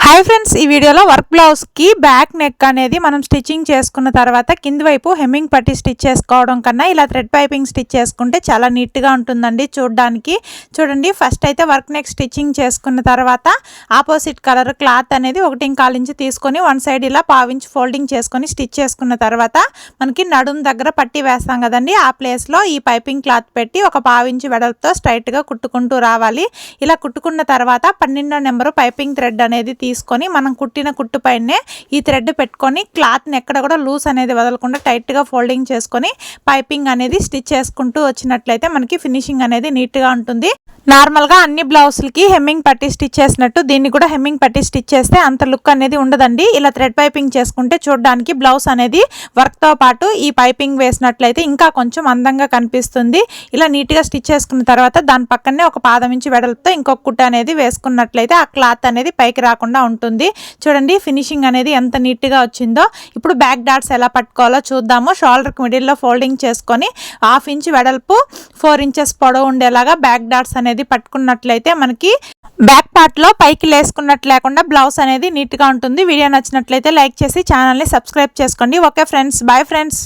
Hi friends, ఈ వీడియోలో work బ్లౌజ్కి బ్యాక్ నెక్ అనేది మనం స్టిచ్చింగ్ చేసుకున్న తర్వాత కింది వైపు హెమ్మింగ్ పట్టి స్టిచ్ చేసుకోవడం కన్నా ఇలా థ్రెడ్ పైపింగ్ స్టిచ్ చేసుకుంటే చాలా నీట్గా ఉంటుందండి చూడడానికి. చూడండి, ఫస్ట్ అయితే వర్క్ నెక్ స్టిచ్చింగ్ చేసుకున్న తర్వాత ఆపోజిట్ కలర్ క్లాత్ అనేది 1.25 ఇంచ్ తీసుకొని వన్ సైడ్ ఇలా పావించి ఫోల్డింగ్ చేసుకొని స్టిచ్ చేసుకున్న తర్వాత మనకి నడుం దగ్గర పట్టి వేస్తాం కదండి, ఆ ప్లేస్లో ఈ పైపింగ్ క్లాత్ పెట్టి ఒక 1/2 ఇంచ్ వెడల్పుతో స్ట్రైట్గా కుట్టుకుంటూ రావాలి. ఇలా కుట్టుకున్న తర్వాత 12వ నెంబరు పైపింగ్ థ్రెడ్ అనేది తీసుకొని మనం కుట్టిన కుట్టు పైనే ఈ థ్రెడ్ పెట్టుకొని క్లాత్ని ఎక్కడ కూడా లూస్ అనేది వదలకుండా టైట్గా ఫోల్డింగ్ చేసుకొని పైపింగ్ అనేది స్టిచ్ చేసుకుంటూ వచ్చినట్లయితే మనకి ఫినిషింగ్ అనేది నీట్గా ఉంటుంది. నార్మల్గా అన్ని బ్లౌజులకి హెమ్మింగ్ పట్టి స్టిచ్ చేసినట్టు దీన్ని కూడా హెమ్మింగ్ పట్టి స్టిచ్ చేస్తే అంత లుక్ అనేది ఉండదండి. ఇలా థ్రెడ్ పైపింగ్ చేసుకుంటే చూడడానికి బ్లౌజ్ అనేది వర్క్తో పాటు ఈ పైపింగ్ వేసినట్లయితే ఇంకా కొంచెం అందంగా కనిపిస్తుంది. ఇలా నీట్గా స్టిచ్ చేసుకున్న తర్వాత దాని పక్కనే ఒక 1/2 ఇంచ్ వెడల్పుతో ఇంకొక కుట్టు అనేది వేసుకున్నట్లయితే ఆ క్లాత్ అనేది పైకి రాకుండా ఉంటుంది. చూడండి ఫినిషింగ్ అనేది ఎంత నీట్గా వచ్చిందో. ఇప్పుడు బ్యాక్ డాట్స్ ఎలా పట్టుకోవాలో చూద్దాము. షోల్డర్కి మిడిల్లో ఫోల్డింగ్ చేసుకొని 1/2 ఇంచ్ వెడల్పు 4 ఇంచెస్ పొడవు ఉండేలాగా బ్యాక్ డాట్స్ అనేది పట్టుకున్నట్లయితే మనకి బ్యాక్ పార్ట్ లో పైకి లేసుకున్నట్లు లేకుండా బ్లౌజ్ అనేది నీట్గా ఉంటుంది. వీడియో నచ్చినట్లయితే లైక్ చేసి ఛానల్ని సబ్స్క్రైబ్ చేసుకోండి. Okay friends, bye friends.